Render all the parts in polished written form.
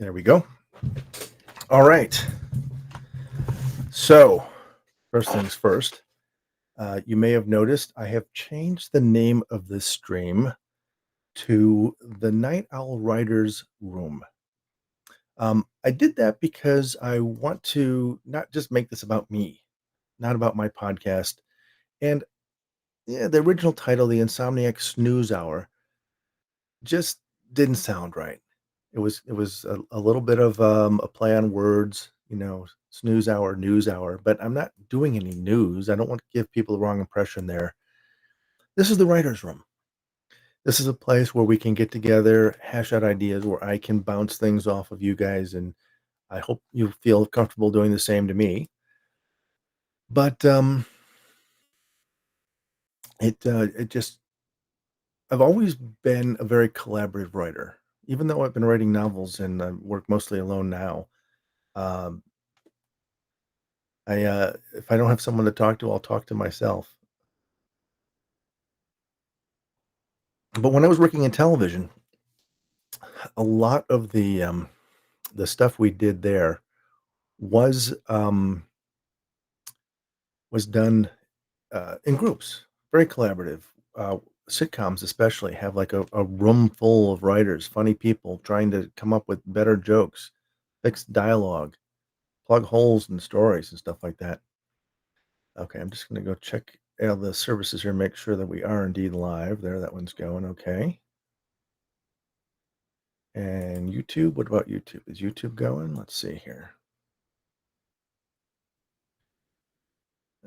There we go. All right. So, first things first, you may have noticed I have changed the name of this stream to the Night Owl Writers Room. I did that because I want to not just make this about me, not about my podcast. And yeah, the original title, The Insomniac Snooze Hour, just didn't sound right. It was a little bit of a play on words, snooze hour, news hour, but I'm not doing any news. I don't want to give people the wrong impression there. This is the writer's room. This is a place where we can get together, hash out ideas, where I can bounce things off of you guys, and I hope you feel comfortable doing the same to me. But it just I've always been a very collaborative writer, even though I've been writing novels and I work mostly alone now. Um, if I don't have someone to talk to, I'll talk to myself. But when I was working in television, a lot of the stuff we did there was was done in groups, very collaborative. Uh, Sitcoms, especially, have like a room full of writers, funny people trying to come up with better jokes, fix dialogue, plug holes in stories, and stuff like that. Okay, I'm just going to go check the services here, make sure that we are indeed live. There, that one's going okay. And YouTube, what about YouTube? Is YouTube going? Let's see here.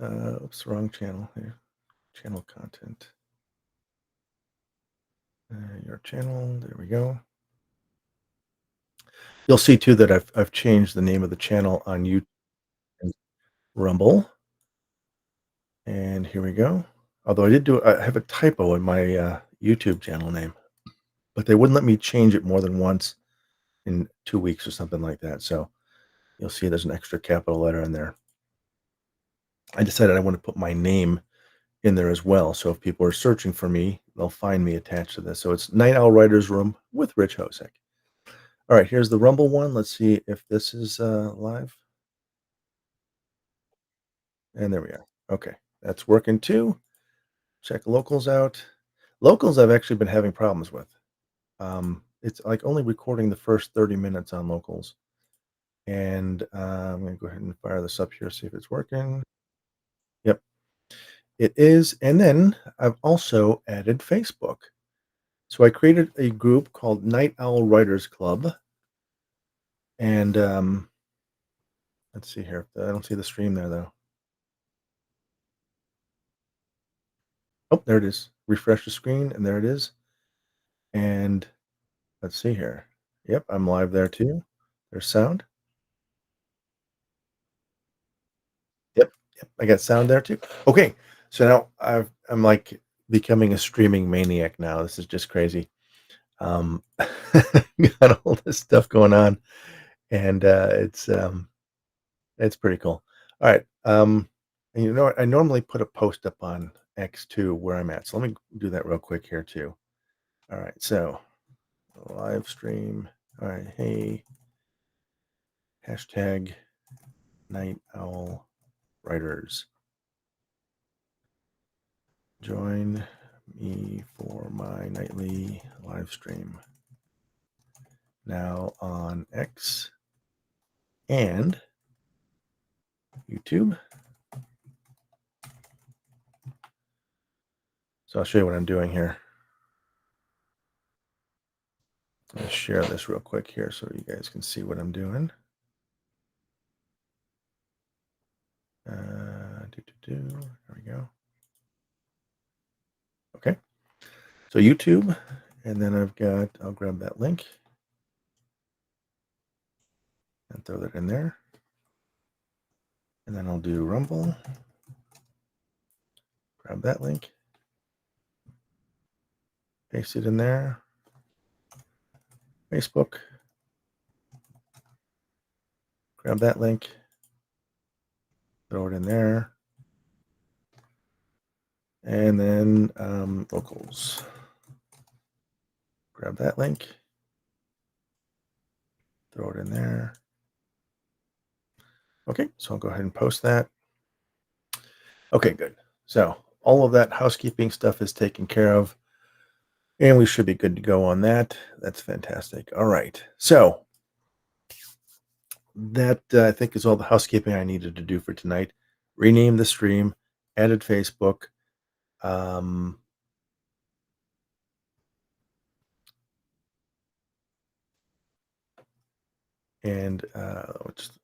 Oops, wrong channel here. Channel content. Your channel. There we go. You'll see too that I've changed the name of the channel on YouTube and Rumble. And here we go. Although I have a typo in my YouTube channel name, but they wouldn't let me change it more than once in 2 weeks or something like that. So you'll see there's an extra capital letter in there. I decided I want to put my name in there as well. So if people are searching for me, they'll find me attached to this. So it's Night Owl Writers Room with Rich Hosek. All right, here's the Rumble one. Let's see if this is live. And there we are. Okay, that's working too. Check locals out. Locals, I've actually been having problems with. It's like only recording the first 30 minutes on locals. And I'm going to go ahead and fire this up here, see if it's working. Yep, it is. And then I've also added Facebook. So I created a group called Night Owl Writers Club. And let's see here. I don't see the stream there though. Oh, there it is. Refresh the screen, and there it is. And let's see here. Yep, I'm live there too. There's sound. Yep, yep. I got sound there too. Okay, so now I'm like becoming a streaming maniac now. This is just crazy. Um, got all this stuff going on, and it's pretty cool. All right. And you know what? I normally put a post up on X too where I'm at. So let me do that real quick here too. All right. So live stream. All right. Hey, hashtag Night Owl Writers. Join me for my nightly live stream. Now on X and YouTube. So I'll show you what I'm doing here. Let's share this real quick here so you guys can see what I'm doing. There we go. Okay. So YouTube, and then I'll grab that link and throw that in there. And then I'll do Rumble. Grab that link. Paste it in there. Facebook. Grab that link. Throw it in there. And then locals. Grab that link. throw it in there. Okay, so I'll go ahead and post that. Okay, good. So all of that housekeeping stuff is taken care of, and we should be good to go on that. That's fantastic. All right. So that I think is all the housekeeping I needed to do for tonight. Rename the stream, added Facebook. Um, and just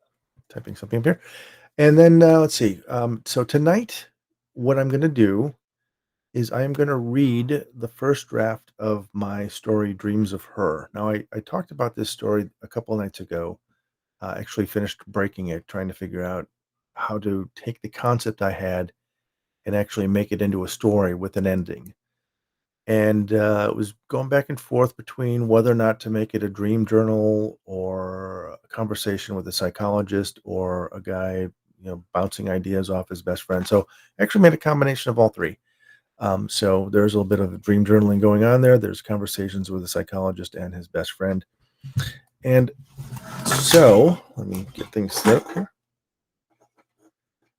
typing something up here. And then let's see. So tonight, what I'm going to do is I am going to read the first draft of my story, Dreams of Her. Now, I talked about this story a couple of nights ago. Actually, finished breaking it, trying to figure out how to take the concept I had and actually make it into a story with an ending. And it was going back and forth between whether or not to make it a dream journal or a conversation with a psychologist or a guy, bouncing ideas off his best friend. So I actually made a combination of all three. So there's a little bit of dream journaling going on there. There's conversations with a psychologist and his best friend. And so let me get things set up here.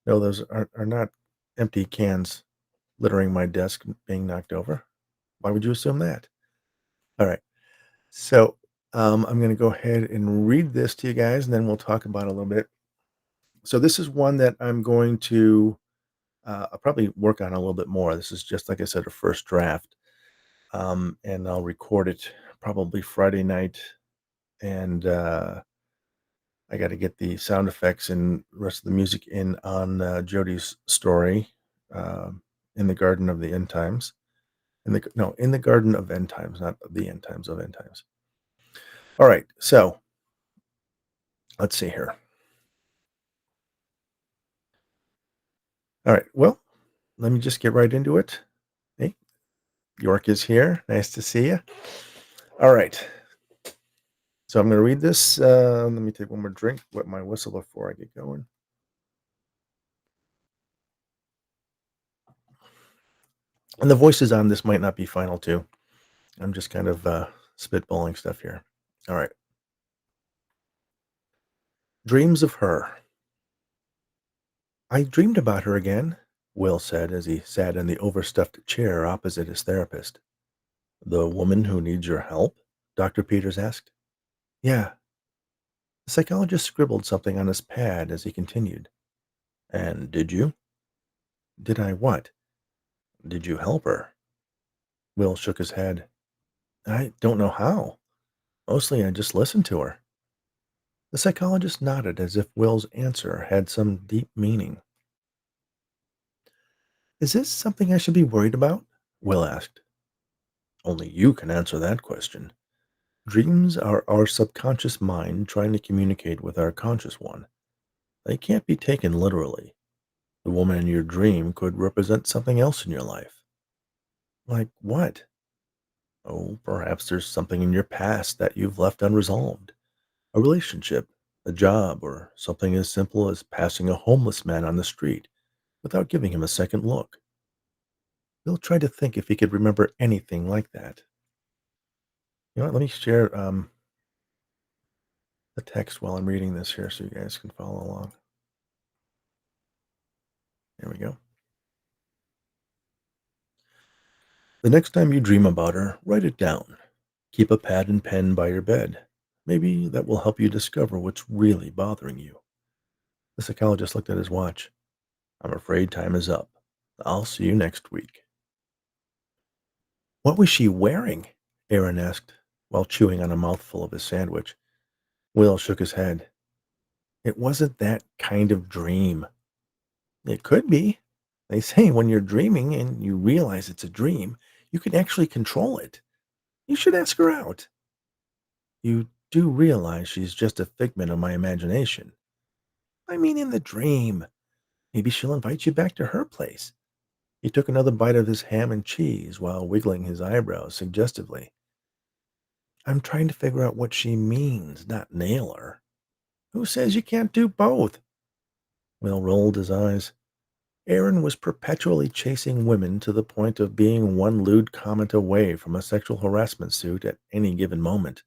No, those are not empty cans littering my desk being knocked over. Why would you assume that? All right. So I'm going to go ahead and read this to you guys, and then we'll talk about it a little bit. So this is one that I'm going to I'll probably work on a little bit more. This is just, like I said, a first draft, and I'll record it probably Friday night. And I got to get the sound effects and the rest of the music in on Jody's story, in the Garden of the End Times. In the Garden of End Times, not the End Times of End Times. All right, so let's see here. All right, well, let me just get right into it. Hey, York is here. Nice to see you. All right, so I'm going to read this. Let me take one more drink, wet my whistle before I get going. And the voices on this might not be final too. I'm just kind of spitballing stuff here. All right. Dreams of Her. I dreamed about her again, Will said as he sat in the overstuffed chair opposite his therapist. The woman who needs your help? Dr. Peters asked. Yeah. The psychologist scribbled something on his pad as he continued. And did you? Did I what? Did you help her? Will shook his head. I don't know how. Mostly I just listened to her. The psychologist nodded as if Will's answer had some deep meaning. Is this something I should be worried about? Will asked. Only you can answer that question. Dreams are our subconscious mind trying to communicate with our conscious one. They can't be taken literally. The woman in your dream could represent something else in your life. Like what? Oh, perhaps there's something in your past that you've left unresolved. A relationship, a job, or something as simple as passing a homeless man on the street without giving him a second look. Bill tried to think if he could remember anything like that. You know what? Let me share the text while I'm reading this here so you guys can follow along. There we go. The next time you dream about her, write it down. Keep a pad and pen by your bed. Maybe that will help you discover what's really bothering you. The psychologist looked at his watch. I'm afraid time is up. I'll see you next week. What was she wearing? Aaron asked while chewing on a mouthful of his sandwich. Will shook his head. It wasn't that kind of dream. It could be. They say when you're dreaming and you realize it's a dream, you can actually control it. You should ask her out. You do realize she's just a figment of my imagination. I mean, in the dream. Maybe she'll invite you back to her place. He took another bite of his ham and cheese while wiggling his eyebrows suggestively. I'm trying to figure out what she means, not nail her. Who says you can't do both? Will rolled his eyes. Aaron was perpetually chasing women to the point of being one lewd comment away from a sexual harassment suit at any given moment.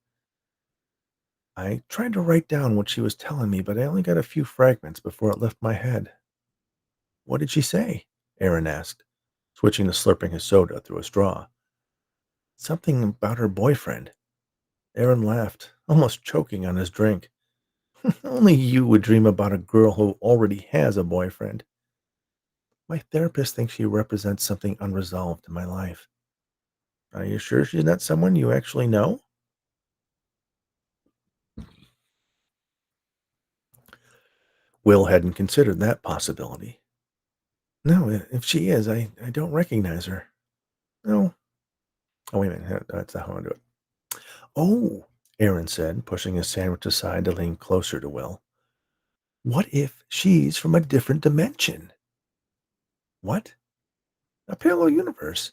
I tried to write down what she was telling me, but I only got a few fragments before it left my head. What did she say? Aaron asked, switching to slurping his soda through a straw. Something about her boyfriend. Aaron laughed, almost choking on his drink. Only you would dream about a girl who already has a boyfriend. My therapist thinks she represents something unresolved in my life. Are you sure she's not someone you actually know? Will hadn't considered that possibility. No, if she is, I don't recognize her. No. Oh, wait a minute. That's not how I do it. Oh, Aaron said, pushing his sandwich aside to lean closer to Will. What if she's from a different dimension? What? A parallel universe.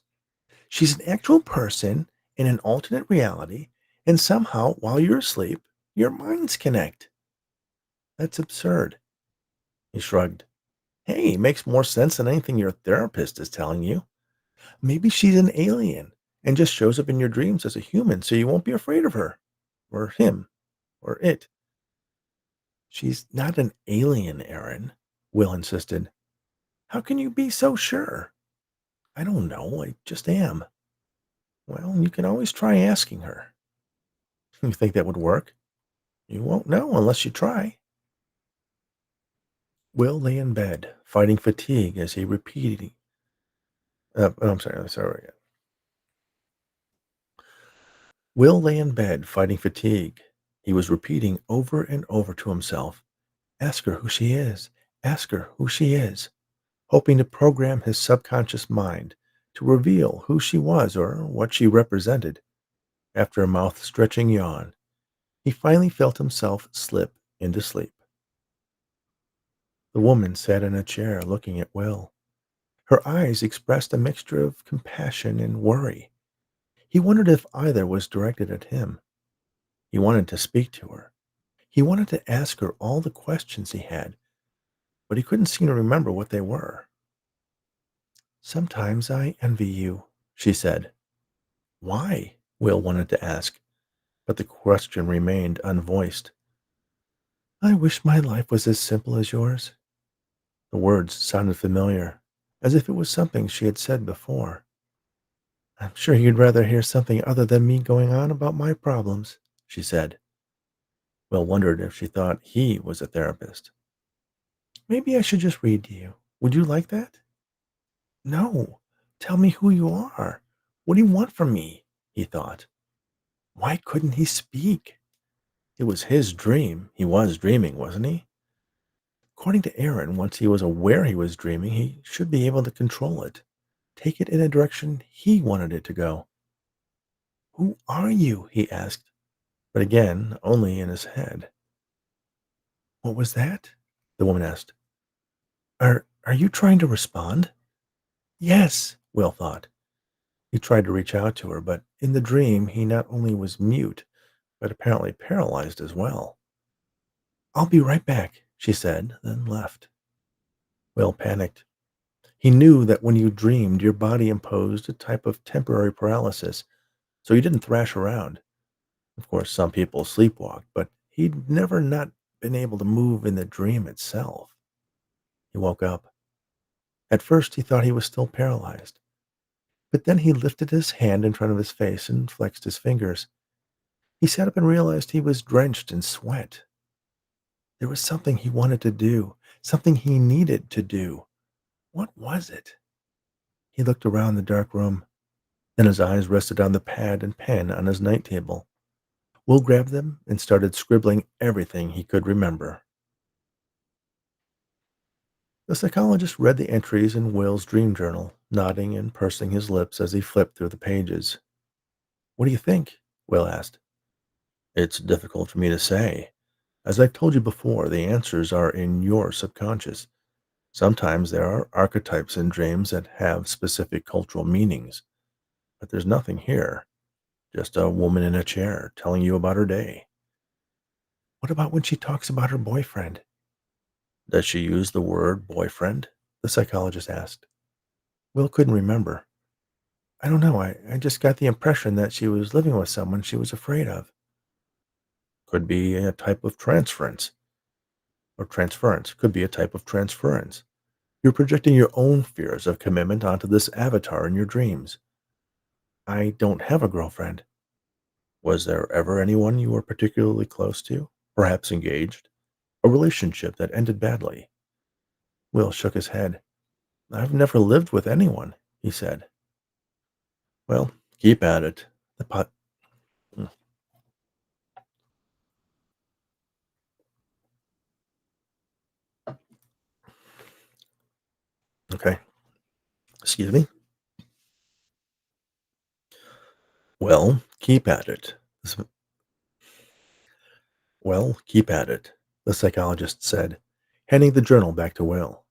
She's an actual person in an alternate reality, and somehow, while you're asleep, your minds connect. That's absurd. He shrugged. Hey, it makes more sense than anything your therapist is telling you. Maybe she's an alien and just shows up in your dreams as a human so you won't be afraid of her or him or it. She's not an alien, Aaron, Will insisted. How can you be so sure? I don't know. I just am. Well, you can always try asking her. You think that would work? You won't know unless you try. Will lay in bed, fighting fatigue as he repeated. I'm sorry. Will lay in bed, fighting fatigue. He was repeating over and over to himself, ask her who she is, ask her who she is, hoping to program his subconscious mind to reveal who she was or what she represented. After a mouth stretching yawn, he finally felt himself slip into sleep. The woman sat in a chair looking at Will. Her eyes expressed a mixture of compassion and worry. He wondered if either was directed at him. He wanted to speak to her. He wanted to ask her all the questions he had, but he couldn't seem to remember what they were. Sometimes I envy you, she said. Why? Will wanted to ask, but the question remained unvoiced. I wish my life was as simple as yours. The words sounded familiar, as if it was something she had said before. I'm sure you'd rather hear something other than me going on about my problems, she said. Will wondered if she thought he was a therapist. Maybe I should just read to you. Would you like that? No. Tell me who you are. What do you want from me? He thought. Why couldn't he speak? It was his dream. He was dreaming, wasn't he? According to Aaron, once he was aware he was dreaming, he should be able to control it, take it in a direction he wanted it to go. Who are you? He asked, but again, only in his head. What was that? The woman asked. Are you trying to respond? Yes, Will thought. He tried to reach out to her, but in the dream he not only was mute, but apparently paralyzed as well. I'll be right back, she said, then left. Will panicked. He knew that when you dreamed, your body imposed a type of temporary paralysis, so he didn't thrash around. Of course, some people sleepwalked, but he'd never not been able to move in the dream itself. He woke up. At first, he thought he was still paralyzed, but then he lifted his hand in front of his face and flexed his fingers. He sat up and realized he was drenched in sweat. There was something he wanted to do, something he needed to do. What was it? He looked around the dark room. Then his eyes rested on the pad and pen on his night table. Will grabbed them and started scribbling everything he could remember. The psychologist read the entries in Will's dream journal, nodding and pursing his lips as he flipped through the pages. What do you think? Will asked. It's difficult for me to say. As I've told you before, the answers are in your subconscious. Sometimes there are archetypes in dreams that have specific cultural meanings, but there's nothing here. Just a woman in a chair telling you about her day. What about when she talks about her boyfriend? Does she use the word boyfriend? The psychologist asked. Will couldn't remember. I don't know. I just got the impression that she was living with someone she was afraid of. Could be a type of transference, or transference. Could be a type of transference. You're projecting your own fears of commitment onto this avatar in your dreams. I don't have a girlfriend. Was there ever anyone you were particularly close to? Perhaps engaged? A relationship that ended badly? Will shook his head. I've never lived with anyone, he said. Well, keep at it. The pot. Mm, Okay, excuse me. Well, keep at it. S- Well, keep at it, the psychologist said, handing the journal back to Will.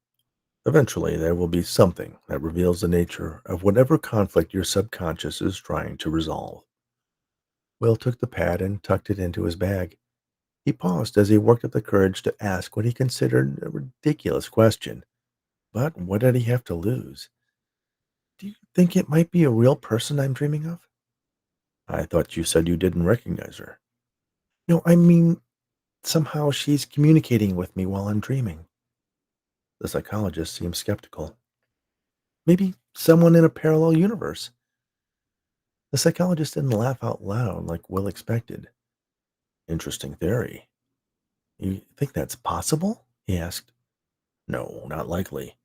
Eventually, there will be something that reveals the nature of whatever conflict your subconscious is trying to resolve. Will took the pad and tucked it into his bag. He paused as he worked up the courage to ask what he considered a ridiculous question. But what did he have to lose? Do you think it might be a real person I'm dreaming of? I thought you said you didn't recognize her. No, I mean, somehow she's communicating with me while I'm dreaming. The psychologist seemed skeptical. Maybe someone in a parallel universe. The psychologist didn't laugh out loud like Will expected. Interesting theory. You think that's possible? He asked. No, not likely.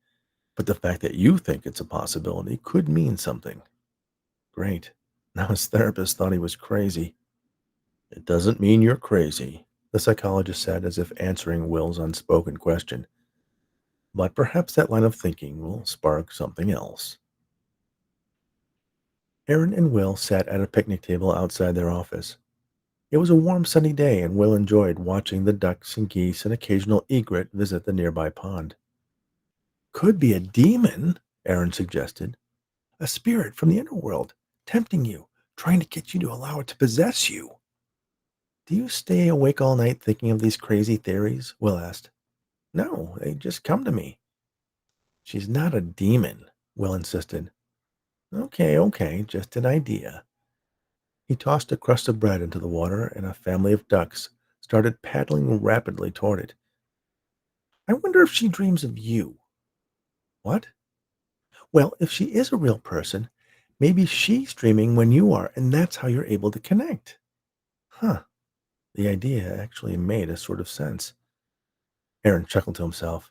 But the fact that you think it's a possibility could mean something. Great. Now his therapist thought he was crazy. It doesn't mean you're crazy, the psychologist said as if answering Will's unspoken question. But perhaps that line of thinking will spark something else. Aaron and Will sat at a picnic table outside their office. It was a warm, sunny day, and Will enjoyed watching the ducks and geese and occasional egret visit the nearby pond. Could be a demon, Aaron suggested. A spirit from the underworld, tempting you, trying to get you to allow it to possess you. Do you stay awake all night thinking of these crazy theories? Will asked. No, they just come to me. She's not a demon, Will insisted. Okay, okay, just an idea. He tossed a crust of bread into the water, and a family of ducks started paddling rapidly toward it. I wonder if she dreams of you. What? Well, if she is a real person, maybe she's dreaming when you are, and that's how you're able to connect. Huh. The idea actually made a sort of sense. Aaron chuckled to himself.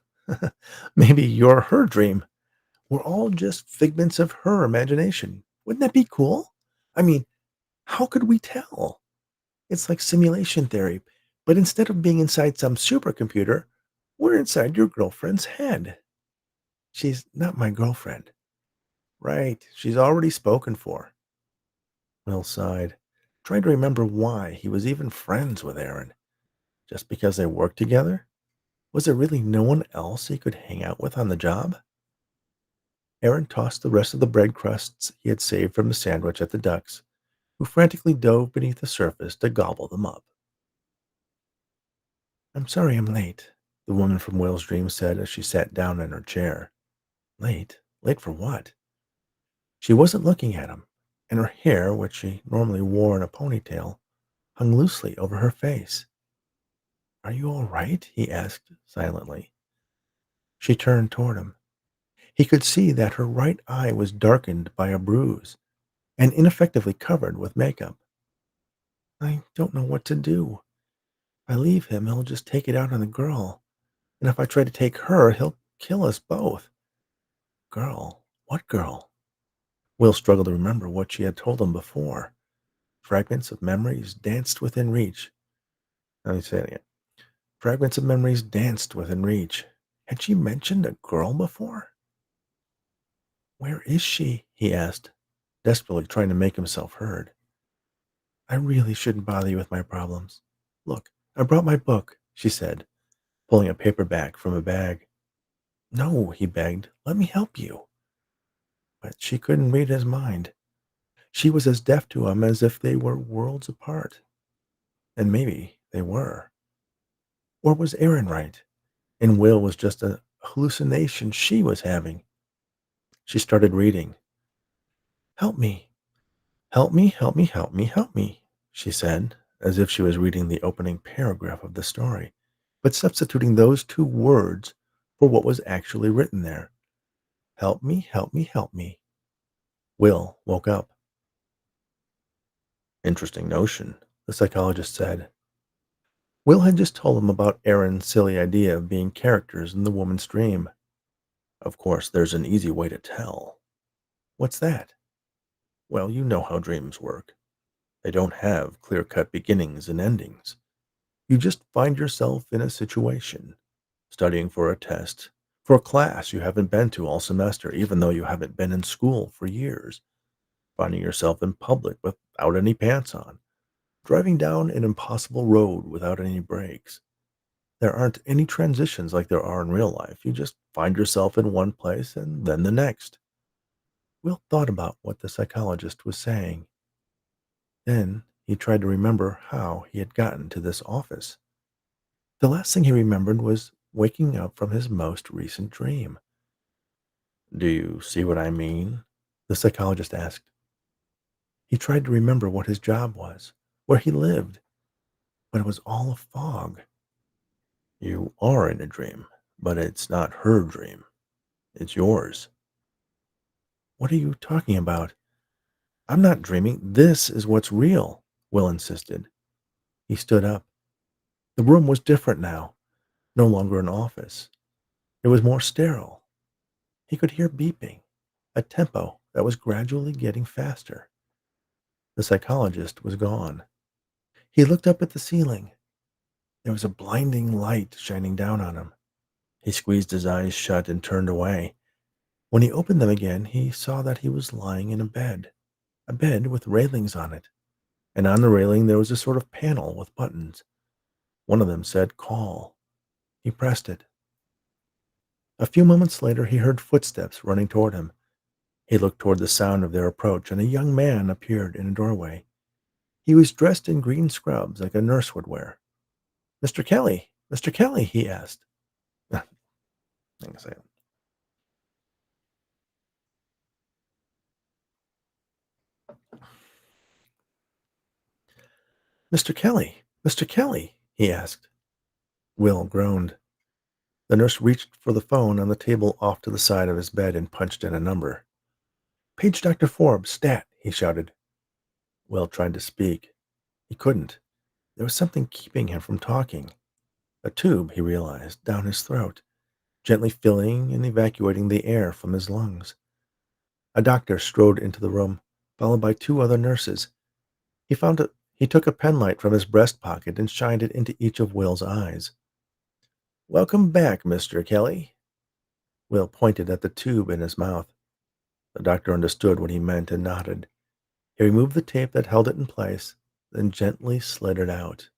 Maybe you're her dream. We're all just figments of her imagination. Wouldn't that be cool? I mean, how could we tell? It's like simulation theory, but instead of being inside some supercomputer, we're inside your girlfriend's head. She's not my girlfriend. Right, she's already spoken for. Will sighed, trying to remember why he was even friends with Aaron. Just because they worked together? Was there really no one else he could hang out with on the job? Aaron tossed the rest of the bread crusts he had saved from the sandwich at the ducks, who frantically dove beneath the surface to gobble them up. I'm sorry I'm late, the woman from Will's dream said as she sat down in her chair. Late? Late for what? She wasn't looking at him, and her hair, which she normally wore in a ponytail, hung loosely over her face. Are you all right? He asked silently. She turned toward him. He could see that her right eye was darkened by a bruise and ineffectively covered with makeup. I don't know what to do. If I leave him, he'll just take it out on the girl. And if I try to take her, he'll kill us both. Girl? What girl? Will struggled to remember what she had told him before. Fragments of memories danced within reach. Let me say it again. Fragments of memories danced within reach. Had she mentioned a girl before? Where is she? He asked, desperately trying to make himself heard. I really shouldn't bother you with my problems. Look, I brought my book, she said, pulling a paperback from a bag. No, he begged, let me help you. But she couldn't read his mind. She was as deaf to him as if they were worlds apart. And maybe they were. Or was Aaron right? And Will was just a hallucination she was having. She started reading. Help me, help me, help me, help me, help me, she said. as if she was reading the opening paragraph of the story, but substituting those two words for what was actually written there. Help me, help me, help me. Will woke up. Interesting notion, the psychologist said. Will had just told him about Aaron's silly idea of being characters in the woman's dream. Of course, there's an easy way to tell. What's that? Well, you know how dreams work. They don't have clear cut beginnings and endings. You just find yourself in a situation, studying for a test, for a class you haven't been to all semester, even though you haven't been in school for years, finding yourself in public without any pants on, driving down an impossible road without any brakes. There aren't any transitions like there are in real life. You just find yourself in one place and then the next. Will thought about what the psychologist was saying. Then he tried to remember how he had gotten to this office. The last thing he remembered was waking up from his most recent dream. Do you see what I mean? The psychologist asked. He tried to remember what his job was, where he lived, but it was all a fog. You are in a dream, but it's not her dream. It's yours. What are you talking about? I'm not dreaming. This is what's real, Will insisted. He stood up. The room was different now, no longer an office. It was more sterile. He could hear beeping, a tempo that was gradually getting faster. The psychologist was gone. He looked up at the ceiling. There was a blinding light shining down on him. He squeezed his eyes shut and turned away. When he opened them again, he saw that he was lying in a bed with railings on it. And on the railing there was a sort of panel with buttons. One of them said call. He pressed it. A few moments later he heard footsteps running toward him. He looked toward the sound of their approach, and a young man appeared in a doorway. He was dressed in green scrubs like a nurse would wear. Mr. Kelly, Mr. Kelly, he asked. Hang on a second. Mr. Kelly, he asked. Will groaned. The nurse reached for the phone on the table off to the side of his bed and punched in a number. Page Dr. Forbes, stat, he shouted. Will tried to speak. He couldn't. There was something keeping him from talking. A tube, he realized, down his throat, gently filling and evacuating the air from his lungs. A doctor strode into the room, followed by two other nurses. He took a penlight from his breast pocket and shined it into each of Will's eyes. Welcome back, Mr. Kelly. Will pointed at the tube in his mouth. The doctor understood what he meant and nodded. He removed the tape that held it in place, then gently slid it out.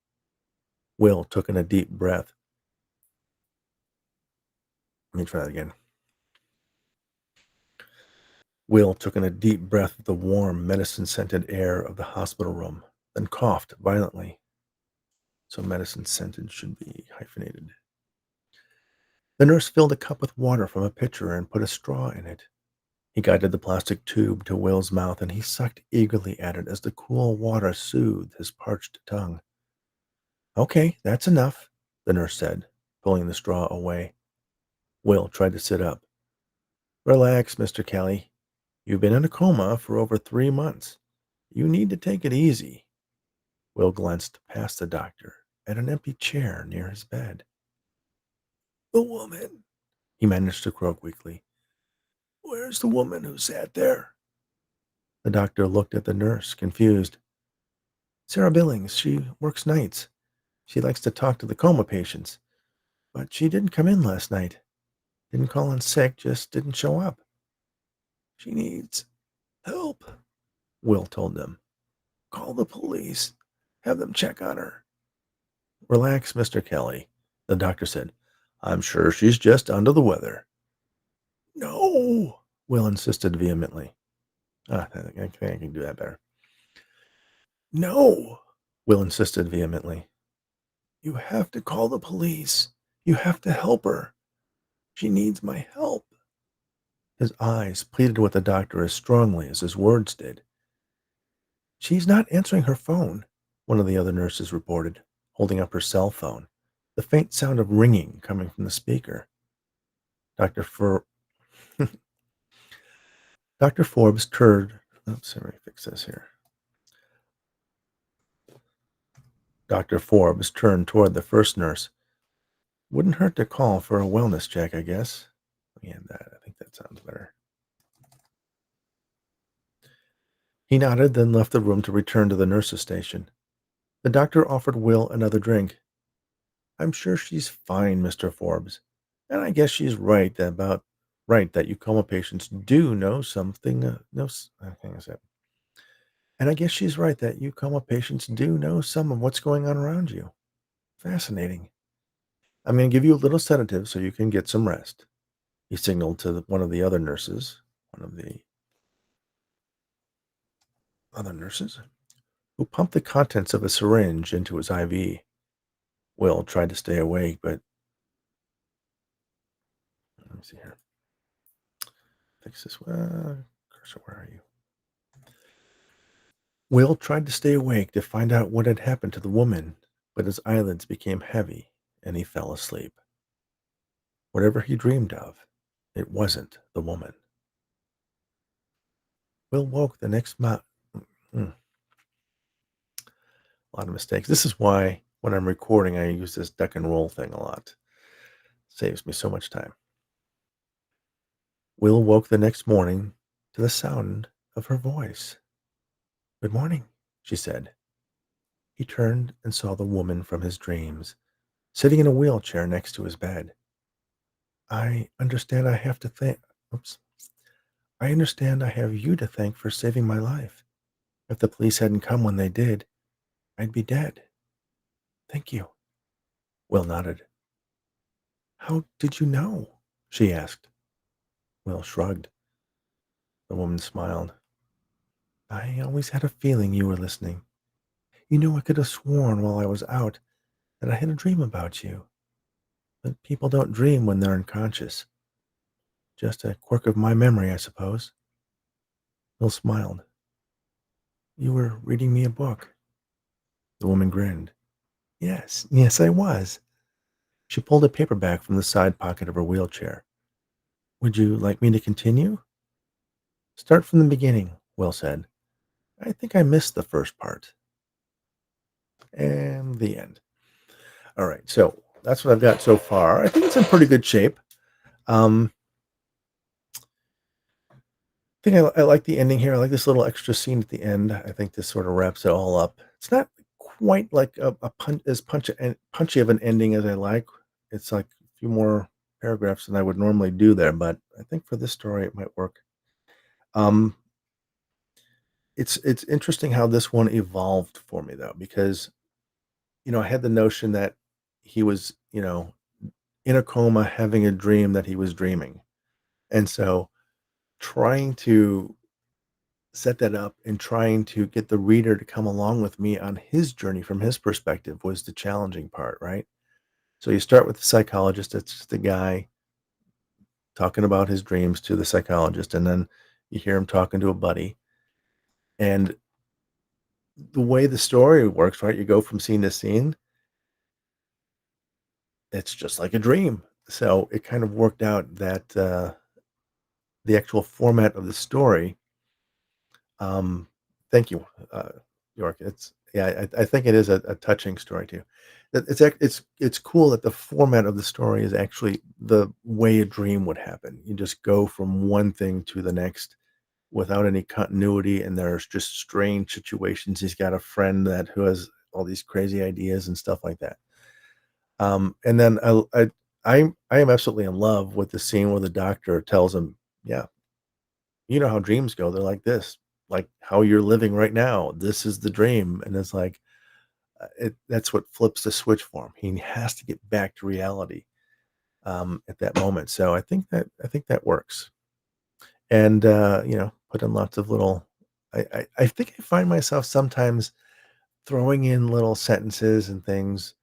Will took in a deep breath. Let me try that again. Will took in a deep breath of the warm, medicine-scented air of the hospital room, then coughed violently. So medicine-scented should be hyphenated. The nurse filled a cup with water from a pitcher and put a straw in it. He guided the plastic tube to Will's mouth, and he sucked eagerly at it as the cool water soothed his parched tongue. Okay, that's enough, the nurse said, pulling the straw away. Will tried to sit up. Relax, Mr. Kelly. You've been in a coma for over 3 months. You need to take it easy. Will glanced past the doctor at an empty chair near his bed. The woman, he managed to croak weakly. Where's the woman who sat there? The doctor looked at the nurse, confused. Sarah Billings, she works nights. She likes to talk to the coma patients. But she didn't come in last night. Didn't call in sick, just didn't show up. She needs help, Will told them. Call the police. Have them check on her. Relax, Mr. Kelly, the doctor said. I'm sure she's just under the weather. No, Will insisted vehemently. I think I can do that better. No, Will insisted vehemently. You have to call the police. You have to help her. She needs my help. His eyes pleaded with the doctor as strongly as his words did. She's not answering her phone. one of the other nurses reported, holding up her cell phone, the faint sound of ringing coming from the speaker. Dr. Fur- Dr. Forbes turned. Oops, let me fix this here. Dr. Forbes turned toward the first nurse. Wouldn't hurt to call for a wellness check, I guess. Yeah, that I think that sounds better. He nodded, then left the room to return to the nurse's station. The doctor offered Will another drink. I'm sure she's fine, Mr. Forbes. And I guess she's right that you coma patients do know something. Hang on a sec. And I guess she's right that you coma patients do know some of what's going on around you. Fascinating. I'm going to give you a little sedative so you can get some rest. He signaled to one of the other nurses, one of the other nurses, who pumped the contents of a syringe into his IV. Will tried to stay awake, but let me see here. Fix this. Cursor, where are you? Will tried to stay awake to find out what had happened to the woman, but his eyelids became heavy and he fell asleep. Whatever he dreamed of, it wasn't the woman. Will woke the next mo- mm, A lot of mistakes. This is why when I'm recording, I use this duck and roll thing a lot. Saves me so much time. Will woke the next morning to the sound of her voice. Good morning, she said. He turned and saw the woman from his dreams, sitting in a wheelchair next to his bed. I understand I have to thank. Oops. I understand I have you to thank for saving my life. If the police hadn't come when they did, I'd be dead. Thank you. Will nodded. How did you know? She asked. Will shrugged. The woman smiled. I always had a feeling you were listening. You know, I could have sworn while I was out that I had a dream about you. But people don't dream when they're unconscious. Just a quirk of my memory, I suppose. Will smiled. You were reading me a book. The woman grinned. Yes, I was. She pulled a paperback from the side pocket of her wheelchair. Would you like me to continue? Start from the beginning, Will said. I think I missed the first part. And the end. All right, so that's what I've got so far. I think it's in pretty good shape. Um, I think I like the ending here. I like this little extra scene at the end. I think this sort of wraps it all up. It's not quite like punchy of an ending as I like. It's like a few more paragraphs than I would normally do there, but I think for this story it might work. Um, it's interesting how this one evolved for me though, because I had the notion that he was, in a coma having a dream that he was dreaming. And so trying to set that up and trying to get the reader to come along with me on his journey from his perspective was the challenging part, right? So you start with the psychologist, that's just the guy talking about his dreams to the psychologist, and then you hear him talking to a buddy. And the way the story works, right? You go from scene to scene, it's just like a dream. So it kind of worked out that the actual format of the story. Thank you, York. It's yeah, I think it is a touching story too. It's cool that the format of the story is actually the way a dream would happen. You just go from one thing to the next without any continuity, and there's just strange situations. He's got a friend that who has all these crazy ideas and stuff like that. And then I am absolutely in love with the scene where the doctor tells him, "Yeah, you know how dreams go. They're like this, like how you're living right now. This is the dream." And it's like that's what flips the switch for him. He has to get back to reality at that moment. So I think that works. And put in lots of little. I think I find myself sometimes throwing in little sentences and things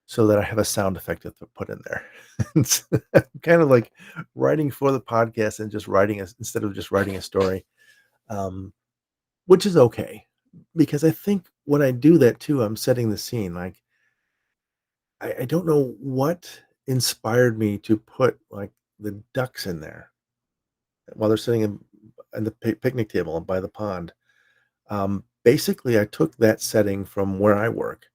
so that I have a sound effect to put in there. It's kind of like writing for the podcast and just instead of just writing a story, um, which is okay because I think when I do that too, I'm setting the scene. Like I don't know what inspired me to put like the ducks in there while they're sitting in the picnic table by the pond. Basically, I took that setting from where I work,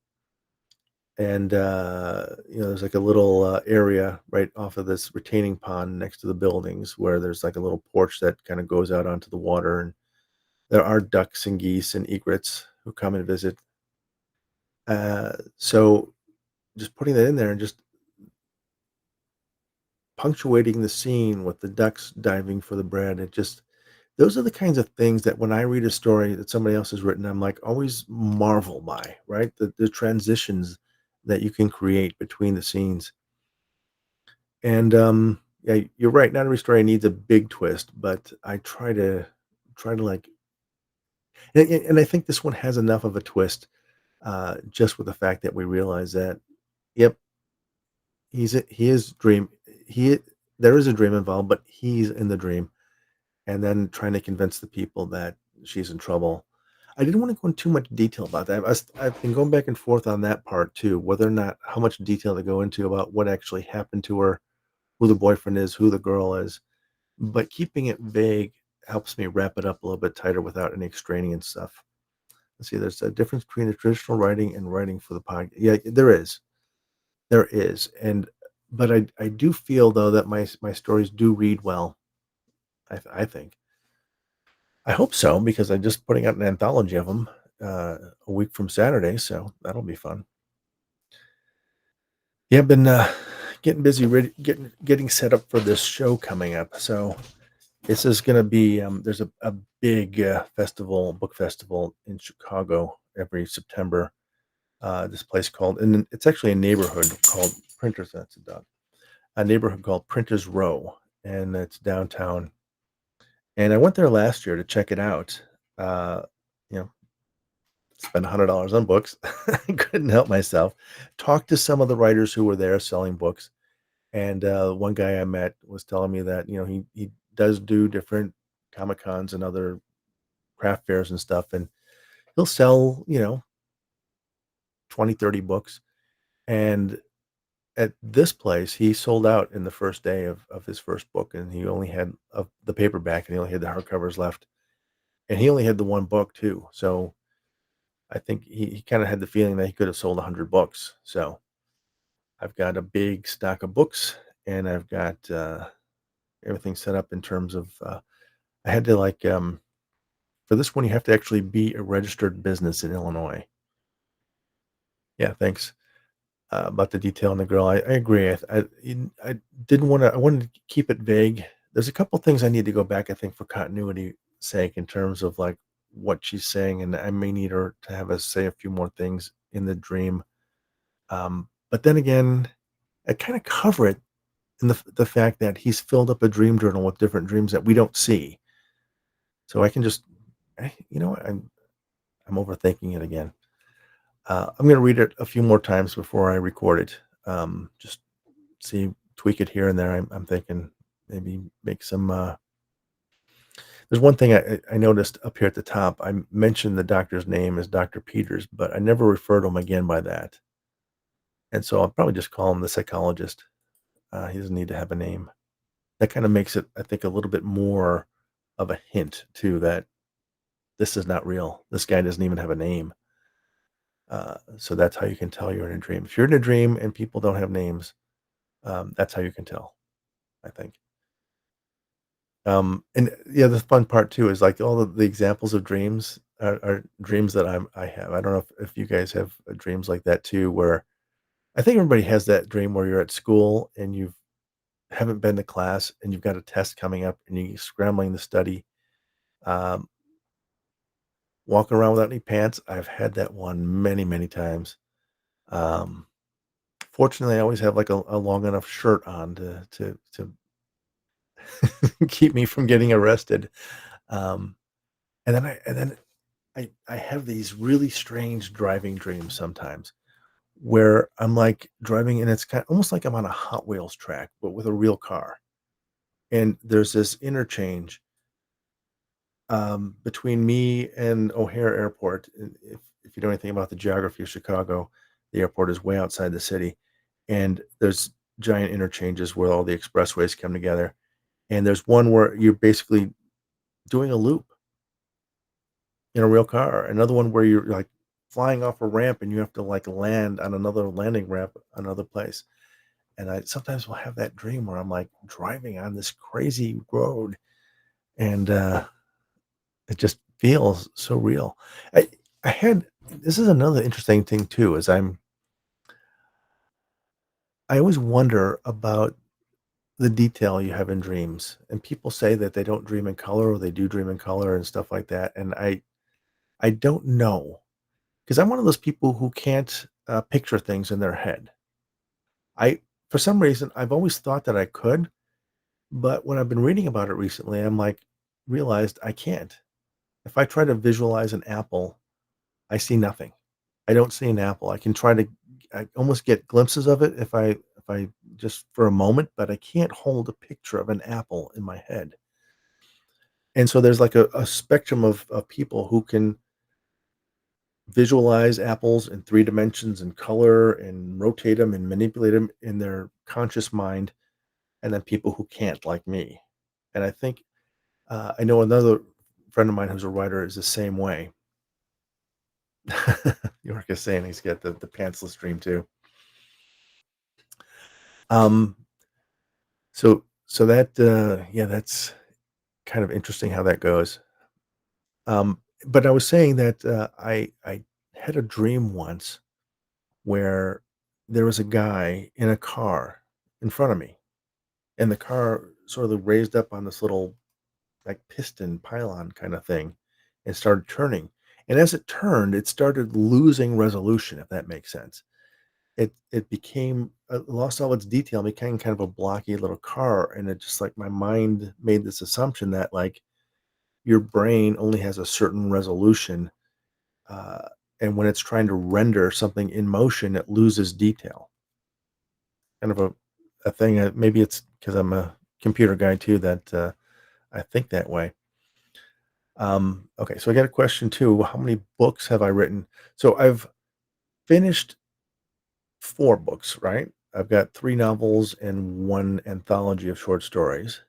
and there's like a little area right off of this retaining pond next to the buildings where there's like a little porch that kind of goes out onto the water, and there are ducks and geese and egrets who come and visit. So just putting that in there and just punctuating the scene with the ducks diving for the bread, it just those are the kinds of things that when I read a story that somebody else has written, I'm like always marvel by, right? The transitions that you can create between the scenes. And yeah, you're right. Not every story needs a big twist, but I try to like, and I think this one has enough of a twist, just with the fact that we realize that, yep, he is dream he there is a dream involved, but he's in the dream, and then trying to convince the people that she's in trouble. I didn't want to go into too much detail about that. I've been going back and forth on that part too, whether or not how much detail to go into about what actually happened to her, who the boyfriend is, who the girl is. But keeping it vague helps me wrap it up a little bit tighter without any extraneous stuff. Let's see, there's a difference between the traditional writing and writing for the podcast. Yeah, there is, and but I do feel though that my stories do read well. I think. I hope so because I'm just putting out an anthology of them a week from Saturday, so that'll be fun. Yeah, I've been getting busy, getting set up for this show coming up. So this is going to be there's a big book festival in Chicago every September. This place called, and it's actually a neighborhood called Printers. That's a dog. A neighborhood called Printers Row, and it's downtown. And I went there last year to check it out. Uh, you know, spent $100 on books. I couldn't help myself. Talked to some of the writers who were there selling books, and one guy I met was telling me that he does do different comic cons and other craft fairs and stuff, and he'll sell 20, 30 books. And at this place, he sold out in the first day of his first book, and he only had the paperback, and he only had the hardcovers left, and he only had the one book too. So I think he kind of had the feeling that he could have sold 100 books. So I've got a big stock of books, and I've got everything set up in terms of. I had to for this one, you have to actually be a registered business in Illinois. Yeah, thanks. About the detail on the girl, I agree. I didn't want to. I wanted to keep it vague. There's a couple things I need to go back. I think for continuity sake, in terms of like what she's saying, and I may need her to have us say a few more things in the dream. But then again, I kind of cover it in the fact that he's filled up a dream journal with different dreams that we don't see. So I can just, what, I'm overthinking it again. I'm going to read it a few more times before I record it. Just see, tweak it here and there. I'm thinking maybe make some. There's one thing I noticed up here at the top. I mentioned the doctor's name as Dr. Peters, but I never referred to him again by that. And so I'll probably just call him the psychologist. He doesn't need to have a name. That kind of makes it, I think, a little bit more of a hint too that this is not real. This guy doesn't even have a name. So that's how you can tell you're in a dream. If you're in a dream and people don't have names, that's how you can tell, I think. And yeah, the fun part too is like all of the examples of dreams are dreams that I have. I don't know if you guys have dreams like that too, where I think everybody has that dream where you're at school and you haven't been to class and you've got a test coming up and you're scrambling to study, um, walking around without any pants. I've had that one many, many times. Um, Fortunately, I always have like a long enough shirt on to keep me from getting arrested. Um, and then I have these really strange driving dreams sometimes where I'm like driving and it's kind of almost like I'm on a Hot Wheels track, but with a real car. And there's this interchange between me and O'Hare Airport. if you know anything about the geography of Chicago, the airport is way outside the city, and there's giant interchanges where all the expressways come together. And there's one where you're basically doing a loop in a real car. Another one where you're like flying off a ramp and you have to like land on another landing ramp, another place. And I sometimes will have that dream where I'm like driving on this crazy road and it just feels so real. I I had this is another interesting thing too, is I always wonder about the detail you have in dreams. And people say that they don't dream in color or they do dream in color and stuff like that. And I don't know because I'm one of those people who can't picture things in their head. I for some reason I've always thought that I could, but when I've been reading about it recently, I'm like realized I can't. If I try to visualize an apple, I see nothing. I don't see an apple. I can try to I almost get glimpses of it if I just for a moment, but I can't hold a picture of an apple in my head. And so there's like a spectrum of people who can visualize apples in 3 dimensions and color and rotate them and manipulate them in their conscious mind, and then people who can't, like me. And I think, I know another friend of mine who's a writer is the same way. York is saying he's got the pantsless dream too. Um, so that, yeah, that's kind of interesting how that goes. But I was saying that, I had a dream once where there was a guy in a car in front of me, and the car sort of raised up on this little, like, piston pylon kinda thing and started turning, and as it turned, it started losing resolution, if that makes sense. It became lost all its detail, became kind of a blocky little car, and it just, like, my mind made this assumption that, like, your brain only has a certain resolution, uh, and when it's trying to render something in motion, it loses detail. Kind of a thing, maybe it's because 'cause I'm a computer guy too that, I think that way. Okay, so I got a question too. How many books have I written? So I've finished 4 books, right? I've got 3 novels and 1 anthology of short stories.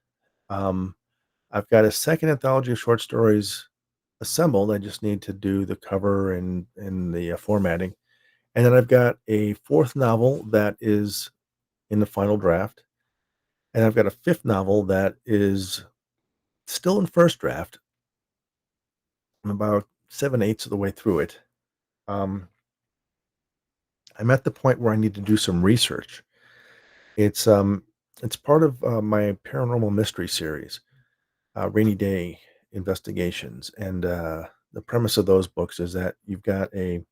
Um, I've got a second anthology of short stories assembled. I just need to do the cover and the, formatting. And then I've got a 4th novel that is in the final draft, and I've got a 5th novel that is still in first draft. I'm about 7/8 of the way through it. Um, I'm at the point where I need to do some research. It's, um, it's part of, my paranormal mystery series, Rainy Day Investigations, and, the premise of those books is that you've got a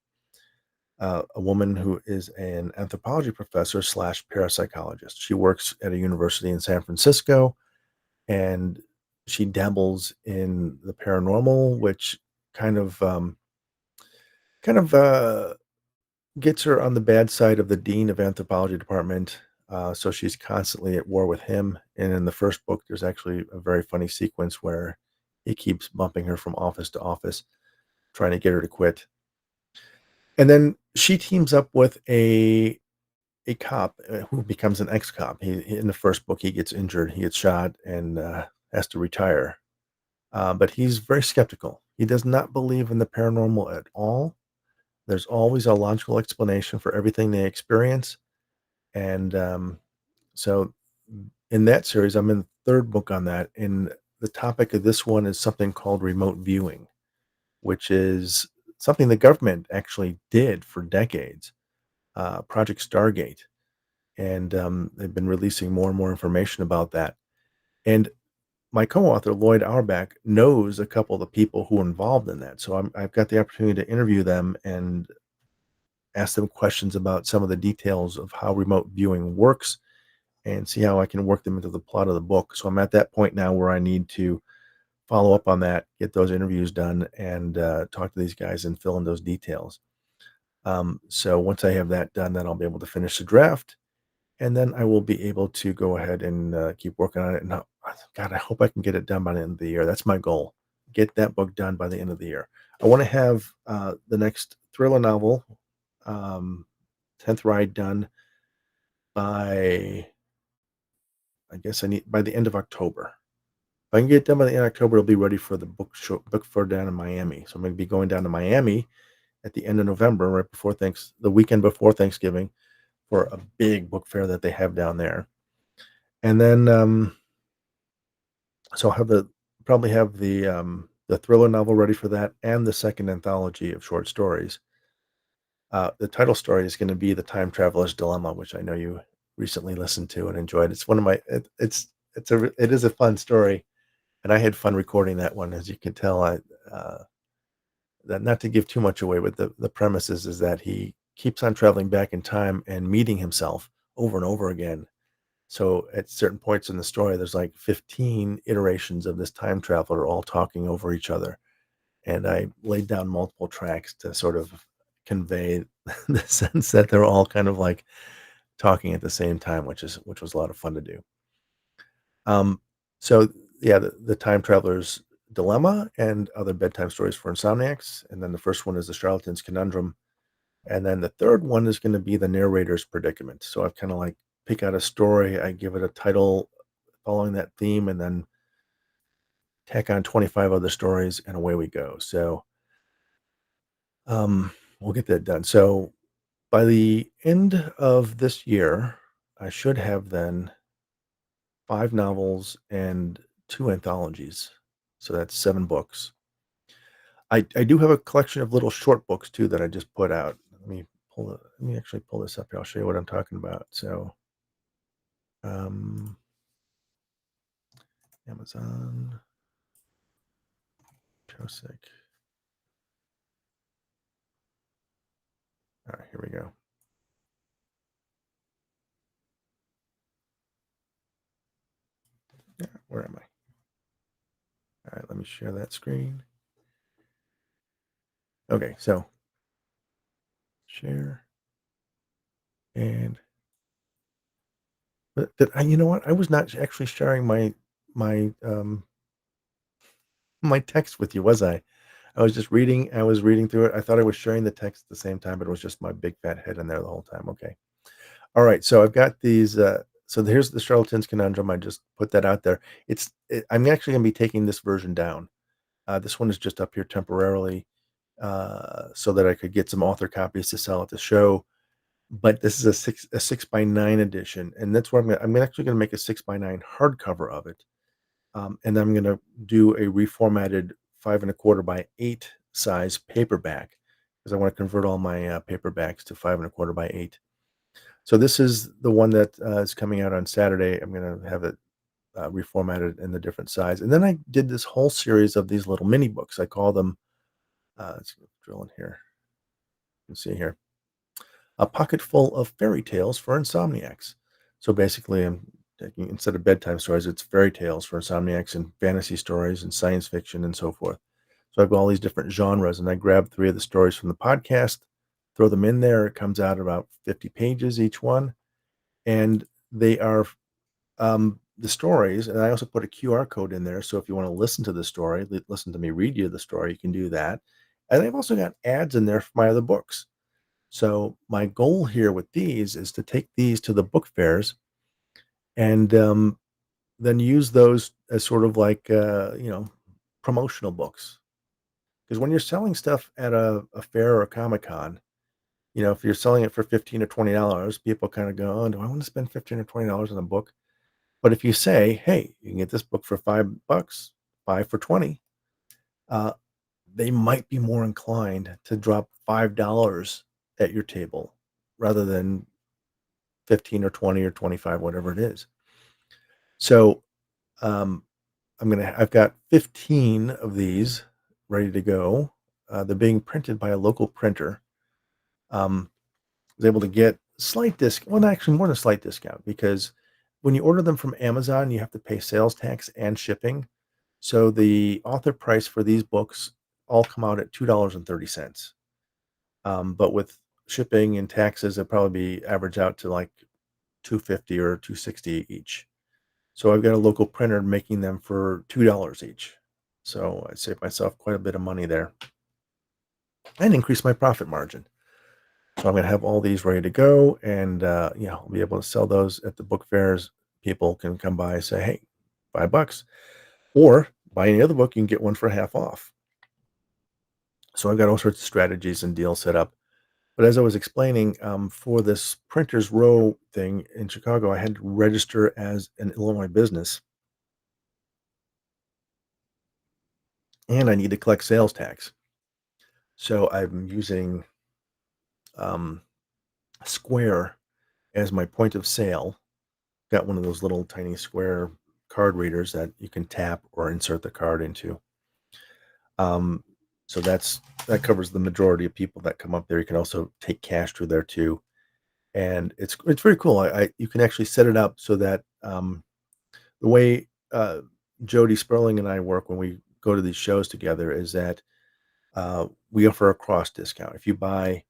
woman who is an anthropology professor slash parapsychologist. She works at a university in San Francisco, and she dabbles in the paranormal, which kind of, kind of, gets her on the bad side of the dean of anthropology department, so she's constantly at war with him, and in the first book, there's actually a very funny sequence where he keeps bumping her from office to office, trying to get her to quit. And then she teams up with a cop, who becomes an ex-cop. He in the first book, he gets injured, he gets shot, and, has to retire, but he's very skeptical. He does not believe in the paranormal at all. There's always a logical explanation for everything they experience. And, so in that series, I'm in the 3rd book on that, and the topic of this one is something called remote viewing, which is something the government actually did for decades, Project Stargate, and, they've been releasing more and more information about that. And my co-author, Lloyd Auerbach, knows a couple of the people who are involved in that, so I've got the opportunity to interview them and ask them questions about some of the details of how remote viewing works and see how I can work them into the plot of the book. So I'm at that point now where I need to follow up on that, get those interviews done, and talk to these guys and fill in those details. So once I have that done, then I'll be able to finish the draft, and then I will be able to go ahead and keep working on it. And God, I hope I can get it done by the end of the year. That's my goal. Get that book done by the end of the year. I want to have the next thriller novel, um, 10th ride done by, I guess I need by the end of October. If I can get it done by the end of October, it'll be ready for the book fair down in Miami. So I'm gonna be going down to Miami at the end of November, right before the weekend before Thanksgiving, for a big book fair that they have down there. And then, so I'll have the thriller novel ready for that and the second anthology of short stories. The title story is gonna be The Time Traveler's Dilemma, which I know you recently listened to and enjoyed. It's one of my it is a fun story, and I had fun recording that one, as you can tell. Uh, that not to give too much away, but the premise is that he keeps on traveling back in time and meeting himself over and over again. So at certain points in the story, there's like 15 iterations of this time traveler all talking over each other. And I laid down multiple tracks to sort of convey the sense that they're all kind of like talking at the same time, which was a lot of fun to do. Um, so yeah, the time traveler's dilemma and other bedtime stories for insomniacs. And then the first one is the charlatan's conundrum. And then the third one is going to be the narrator's predicament. So I've kind of like pick out a story, I give it a title following that theme, and then tack on 25 other stories, and away we go. So we'll get that done. So by the end of this year, I should have then 5 novels and 2 anthologies. So that's 7 books. I do have a collection of little short books too that I just put out. Let me actually pull this up here. I'll show you what I'm talking about. So, um, Amazon, Chosick. All right, here we go. Yeah, where am I? All right, let me share that screen. Okay, so share and you know what? I was not actually sharing my my text with you, was I? I was just reading. I was reading through it. I thought I was sharing the text at the same time, but it was just my big fat head in there the whole time. Okay. All right. So I've got these. So here's the charlatan's conundrum. I just put that out there. I'm actually going to be taking this version down. This one is just up here temporarily, so that I could get some author copies to sell at the show. But this is a 6x9 edition, and that's where I'm actually going to make a 6x9 hardcover of it, and I'm going to do a reformatted 5 1/4 by 8 size paperback because I want to convert all my paperbacks to 5 1/4 by 8. So this is the one that is coming out on Saturday. I'm going to have it reformatted in the different size, and then I did this whole series of these little mini books. I call them. Let's drill in here. You can see here a pocket full of fairy tales for insomniacs. So basically, I'm taking instead of bedtime stories, it's fairy tales for insomniacs and fantasy stories and science fiction and so forth. So I've got all these different genres, and I grab 3 of the stories from the podcast, throw them in there. It comes out about 50 pages each one, and they are the stories. And I also put a QR code in there, so if you want to listen to the story, listen to me read you the story, you can do that. And I've also got ads in there for my other books. So my goal here with these is to take these to the book fairs and then use those as sort of like promotional books. Because when you're selling stuff at a fair or a comic con, if you're selling it for $15 or $20, people kind of go, "Oh, do I want to spend $15 or $20 on a book?" But if you say, "Hey, you can get this book for $5, 5 for 20," uh, they might be more inclined to drop $5 at your table rather than 15 or 20 or 25, whatever it is. So, um, I've got 15 of these ready to go. They're being printed by a local printer. Was able to get slight discount. Well, actually more than a slight discount because when you order them from Amazon, you have to pay sales tax and shipping. So the author price for these books all come out at $2.30. But with shipping and taxes, it'll probably be average out to like 250 or 260 each. So I've got a local printer making them for $2 each. So I saved myself quite a bit of money there. and increase my profit margin. So I'm going to have all these ready to go, and I'll be able to sell those at the book fairs. People can come by and say, "Hey, $5," or buy any other book, you can get one for half off. So I've got all sorts of strategies and deals set up. But as I was explaining, for this Printers Row thing in Chicago, I had to register as an Illinois business, and I need to collect sales tax. So I'm using um, Square as my point of sale. Got one of those little tiny Square card readers that you can tap or insert the card into. Um, so that covers the majority of people that come up there. You can also take cash through there too, and it's very cool. I you can actually set it up so that the way Jody Sperling and I work when we go to these shows together is that we offer a cross discount. If you buy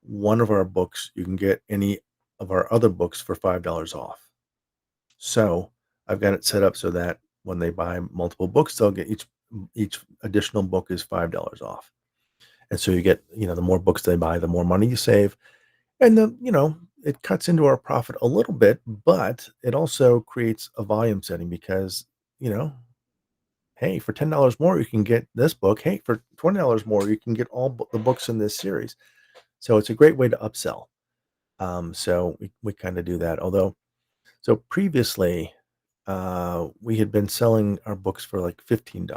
one of our books, you can get any of our other books for $5 off. So I've got it set up so that when they buy multiple books, they'll get each additional book is $5 off. And so you get, the more books they buy, the more money you save. And it cuts into our profit a little bit, but it also creates a volume setting because, you know, hey, for $10 more, you can get this book. Hey, for $20 more, you can get all the books in this series. So it's a great way to upsell. So we kind of do that. Although, so previously, we had been selling our books for like $15,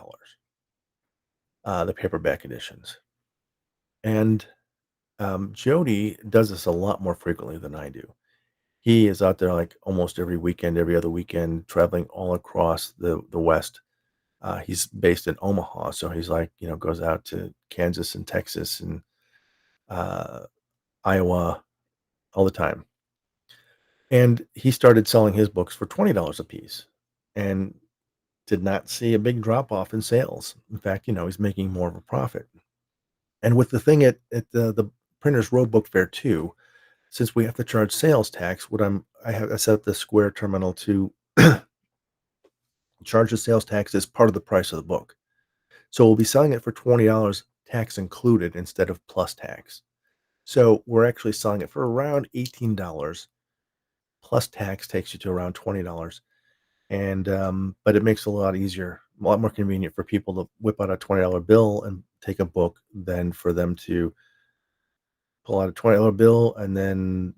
the paperback editions. And Jody does this a lot more frequently than I do. He is out there like almost every weekend, every other weekend, traveling all across the West. He's based in Omaha, so he's like, goes out to Kansas and Texas and uh, Iowa all the time. And he started selling his books for $20 a piece and did not see a big drop off in sales. In fact, he's making more of a profit. And with the thing at the Printers Row Book Fair too, since we have to charge sales tax, I set up the Square terminal to charge the sales tax as part of the price of the book. So we'll be selling it for $20, tax included, instead of plus tax. So we're actually selling it for around $18, plus tax takes you to around $20. And but it makes it a lot easier, a lot more convenient for people to whip out a $20 bill and take a book than for them to pull out a $20 bill and then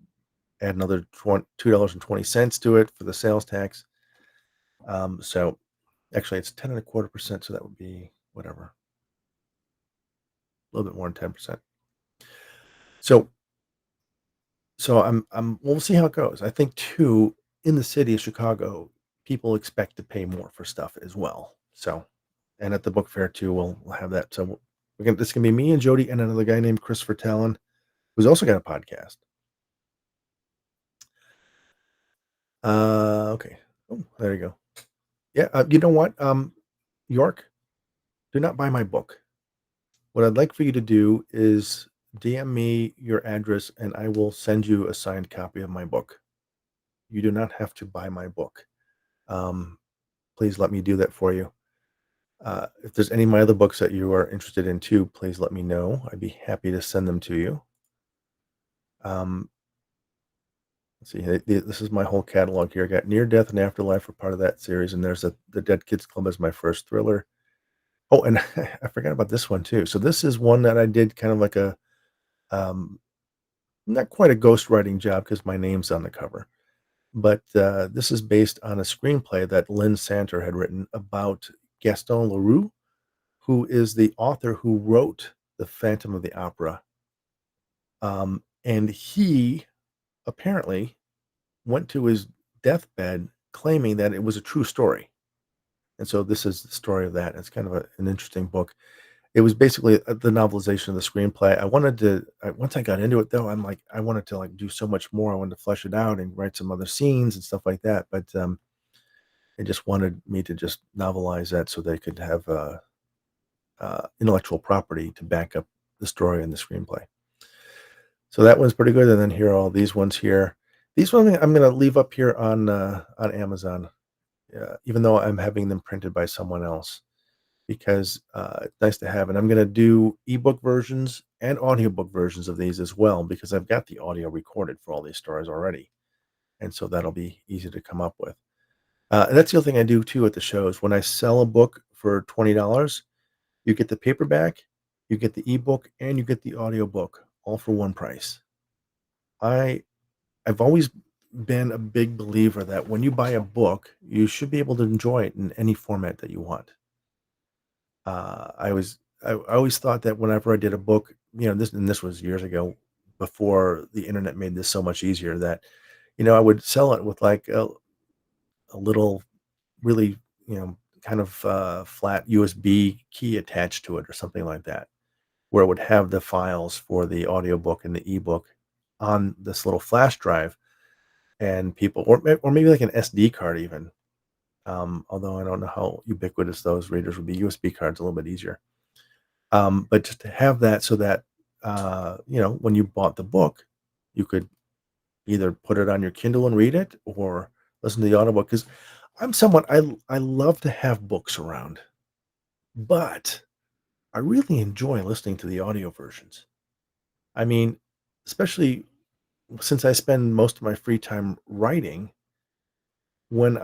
add another $2.20 to it for the sales tax. So actually it's 10 and a quarter percent. So that would be whatever, a little bit more than 10%. So we'll see how it goes. I think too, in the city of Chicago, people expect to pay more for stuff as well. So, and at the book fair too, we'll have that. So this can be me and Jody and another guy named Christopher Talon, who's also got a podcast. Okay. Oh, there you go. Yeah. You know what? York, do not buy my book. What I'd like for you to do is DM me your address and I will send you a signed copy of my book. You do not have to buy my book. Um, please let me do that for you. If there's any of my other books that you are interested in too, please let me know. I'd be happy to send them to you. Um, let's see. This is my whole catalog here. I got Near Death and Afterlife for part of that series, and there's the Dead Kids Club as my first thriller. Oh, and I forgot about this one too. So this is one that I did kind of like a um, not quite a ghostwriting job because my name's on the cover. But this is based on a screenplay that Lynn Santer had written about Gaston Leroux, who is the author who wrote The Phantom of the Opera. And he apparently went to his deathbed claiming that it was a true story. And so this is the story of that. It's kind of an interesting book. It was basically the novelization of the screenplay. Once I got into it though, I'm like, I wanted to like do so much more. I wanted to flesh it out and write some other scenes and stuff like that. But they just wanted me to just novelize that so they could have intellectual property to back up the story and the screenplay. So that one's pretty good. And then here are all these ones here. These ones I'm going to leave up here on Amazon, even though I'm having them printed by someone else. because it's nice to have. And I'm going to do ebook versions and audiobook versions of these as well because I've got the audio recorded for all these stories already. And so that'll be easy to come up with. And that's the other thing I do too at the shows. When I sell a book for $20, you get the paperback, you get the ebook, and you get the audiobook all for one price. I I've always been a big believer that when you buy a book, you should be able to enjoy it in any format that you want. I always thought that whenever I did a book, this was years ago, before the internet made this so much easier, that I would sell it with like a little really kind of flat USB key attached to it or something like that, where it would have the files for the audiobook and the ebook on this little flash drive, and people or maybe like an SD card even. Although I don't know how ubiquitous those readers would be. USB cards a little bit easier. But just to have that so that when you bought the book, you could either put it on your Kindle and read it or listen to the audiobook. Because I'm someone I love to have books around, but I really enjoy listening to the audio versions. I mean, especially since I spend most of my free time writing, when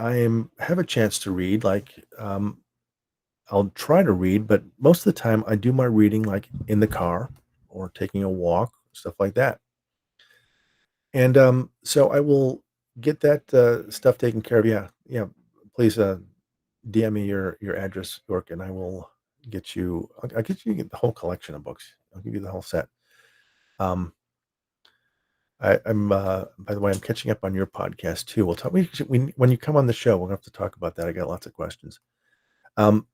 have a chance to read, I'll try to read, but most of the time I do my reading like in the car or taking a walk, stuff like that. And so I will get that stuff taken care of. Yeah, yeah. Please DM me your address, York, and I will get you. I'll get you the whole collection of books. I'll give you the whole set. Um, I'm by the way, I'm catching up on your podcast too. We'll talk. When you come on the show, we'll have to talk about that. I got lots of questions. Um,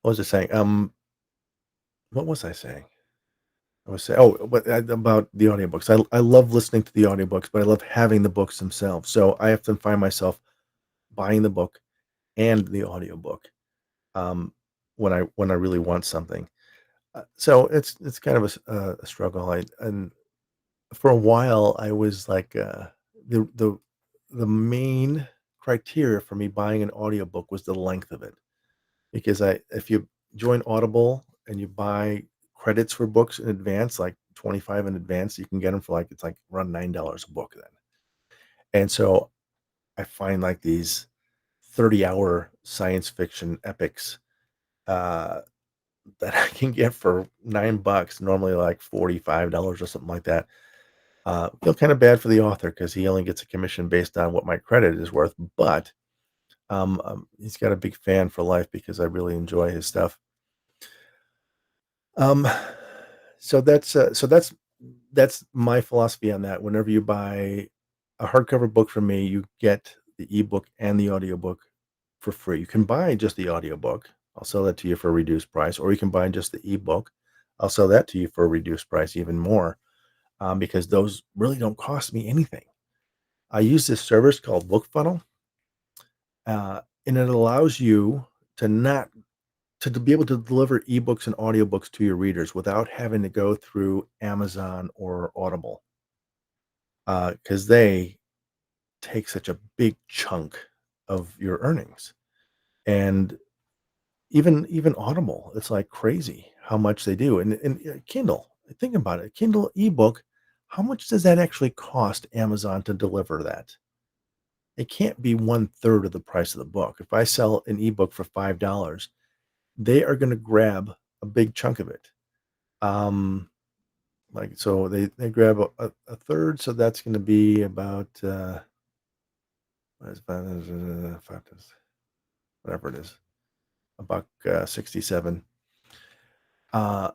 what was I saying? What was I saying? I was saying, oh, about the audiobooks. I love listening to the audiobooks, but I love having the books themselves. So I often find myself buying the book and the audiobook um, when I really want something. So it's kind of a struggle. And for a while, I was like the the the main criteria for me buying an audiobook was the length of it. Because I if you join Audible and you buy credits for books in advance, like 25 in advance, you can get them for like it's like around $9 a book then. And so I find like these 30-hour science fiction epics uh, that I can get for $9, normally like $45 or something like that. Feel kind of bad for the author because he only gets a commission based on what my credit is worth, but he's got a big fan for life because I really enjoy his stuff. Um, so that's my philosophy on that. Whenever you buy a hardcover book from me, you get the ebook and the audiobook for free. You can buy just the audiobook. I'll sell that to you for a reduced price, or you can buy just the ebook. I'll sell that to you for a reduced price, even more, because those really don't cost me anything. I use this service called BookFunnel, and it allows you to not to be able to deliver ebooks and audiobooks to your readers without having to go through Amazon or Audible, because they take such a big chunk of your earnings. And even Audible, it's like crazy how much they do. And Kindle, think about it, Kindle ebook, how much does that actually cost Amazon to deliver that? It can't be one third of the price of the book. If I sell an ebook for $5, they are going to grab a big chunk of it. Um, Like, so they grab a third, so that's gonna be about, what is that? Whatever it is, a buck, 67. Uh,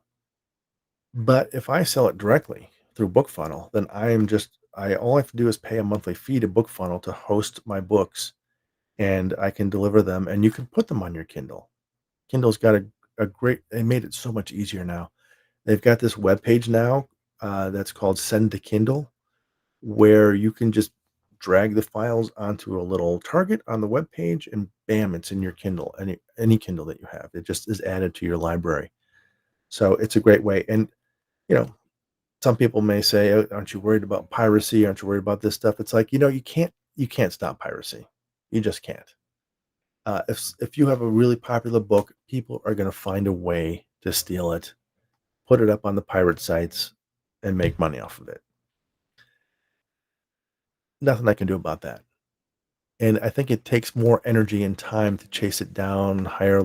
but if I sell it directly through BookFunnel, then I all I have to do is pay a monthly fee to BookFunnel to host my books, and I can deliver them, and you can put them on your Kindle. Kindle's got a great they made it so much easier now. They've got this webpage now, that's called Send to Kindle, where you can just drag the files onto a little target on the web page and bam, it's in your Kindle, any Kindle that you have. It just is added to your library. So it's a great way. And you know, some people may say, "Oh, aren't you worried about piracy? Aren't you worried about this stuff?" It's like, you can't stop piracy. You just can't. If you have a really popular book, people are going to find a way to steal it, put it up on the pirate sites, and make money off of it. Nothing I can do about that. And I think it takes more energy and time to chase it down, hire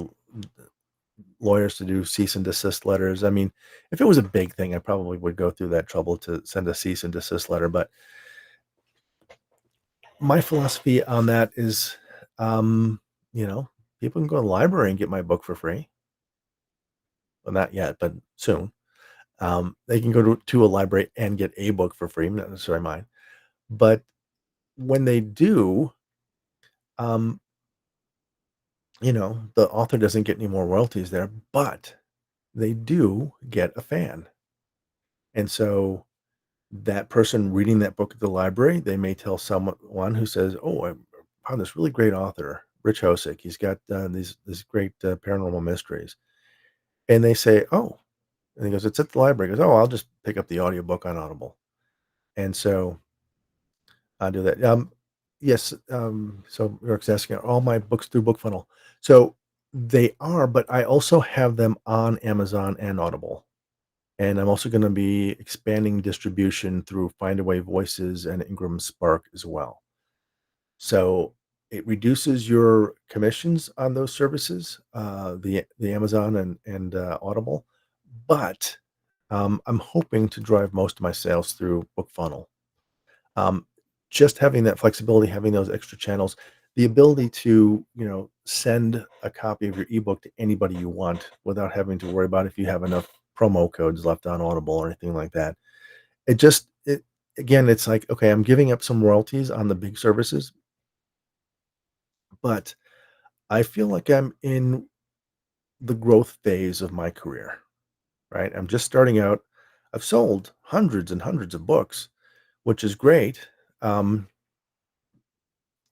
lawyers to do cease and desist letters. I mean, if it was a big thing, I probably would go through that trouble to send a cease and desist letter. But my philosophy on that is, um, you know, people can go to the library and get my book for free. Well, not yet, but soon. They can go to a library and get a book for free, not necessarily mine. But when they do, um, the author doesn't get any more royalties there, but they do get a fan. And so that person reading that book at the library, they may tell someone who says, "Oh, I found this really great author, Rich Hosick. He's got these great paranormal mysteries." And they say, "Oh," and he goes, "It's at the library." He goes, "Oh, I'll just pick up the audiobook on Audible." And so I do that. Yes. So Eric's asking, are all my books through BookFunnel? So they are, but I also have them on Amazon and Audible. And I'm also going to be expanding distribution through Findaway Voices and Ingram Spark as well. So it reduces your commissions on those services, the Amazon and Audible, but I'm hoping to drive most of my sales through BookFunnel. Um, just having that flexibility, having those extra channels, the ability to, send a copy of your ebook to anybody you want without having to worry about if you have enough promo codes left on Audible or anything like that. It just it again, it's like, okay, I'm giving up some royalties on the big services, but I feel like I'm in the growth phase of my career, right? I'm just starting out. I've sold hundreds and hundreds of books, which is great. Um,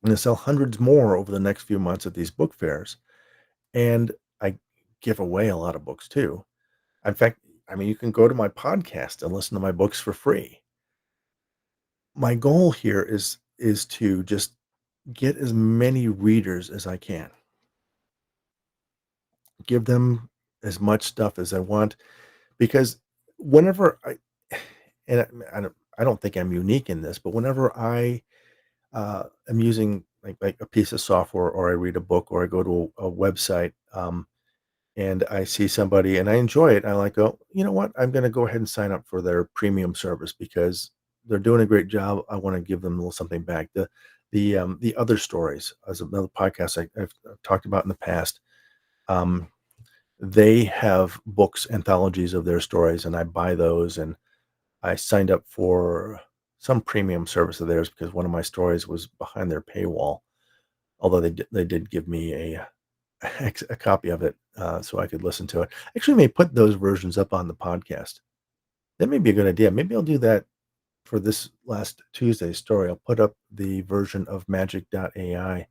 I'm gonna sell hundreds more over the next few months at these book fairs, and I give away a lot of books too. In fact, I mean, you can go to my podcast and listen to my books for free. My goal here is to just get as many readers as I can. Give them as much stuff as I want because whenever I and I don't think I'm unique in this, but whenever I am using like a piece of software or I read a book or I go to a website, and I see somebody and I enjoy it, I like go, you know what? I'm going to go ahead and sign up for their premium service because they're doing a great job. I want to give them a little something back. The other stories as another podcast I've talked about in the past. Um, they have books, anthologies of their stories, and I buy those. And I signed up for some premium service of theirs because one of my stories was behind their paywall. Although they did give me a copy of it, so I could listen to it. Actually, may put those versions up on the podcast. That may be a good idea. Maybe I'll do that for this last Tuesday's story. I'll put up the version of Magic.ai,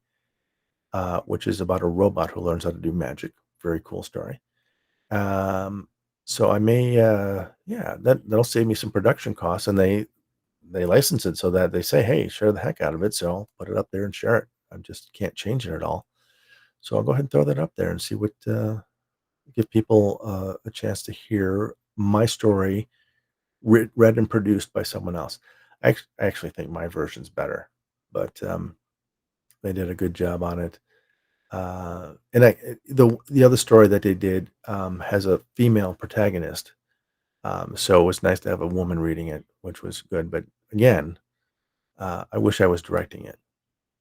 which is about a robot who learns how to do magic. Very cool story. Um, so I may, yeah, that'll save me some production costs, and they license it so that they say, "Hey, share the heck out of it." So I'll put it up there and share it. I just can't change it at all. So I'll go ahead and throw that up there and see what give people a chance to hear my story read and produced by someone else. I actually think my version's better, but they did a good job on it. And the other story that they did has a female protagonist, so it was nice to have a woman reading it, which was good. But again, I wish I was directing it.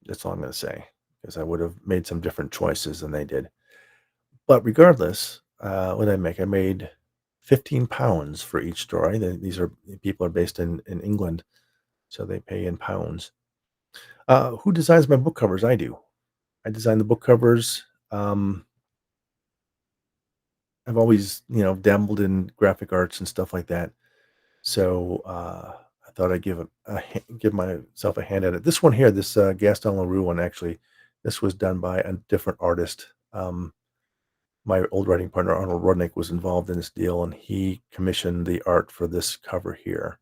That's all I'm going to say because I would have made some different choices than they did. But regardless, what did I make? I made £15 for each story. These are people are based in England, so they pay in pounds. Who designs my book covers? I do. I design the book covers. Um, I've always, dabbled in graphic arts and stuff like that. So I thought I'd give myself a hand at it. This one here, this Gaston Leroux one, actually, this was done by a different artist. My old writing partner Arnold Rudnick was involved in this deal, and he commissioned the art for this cover here.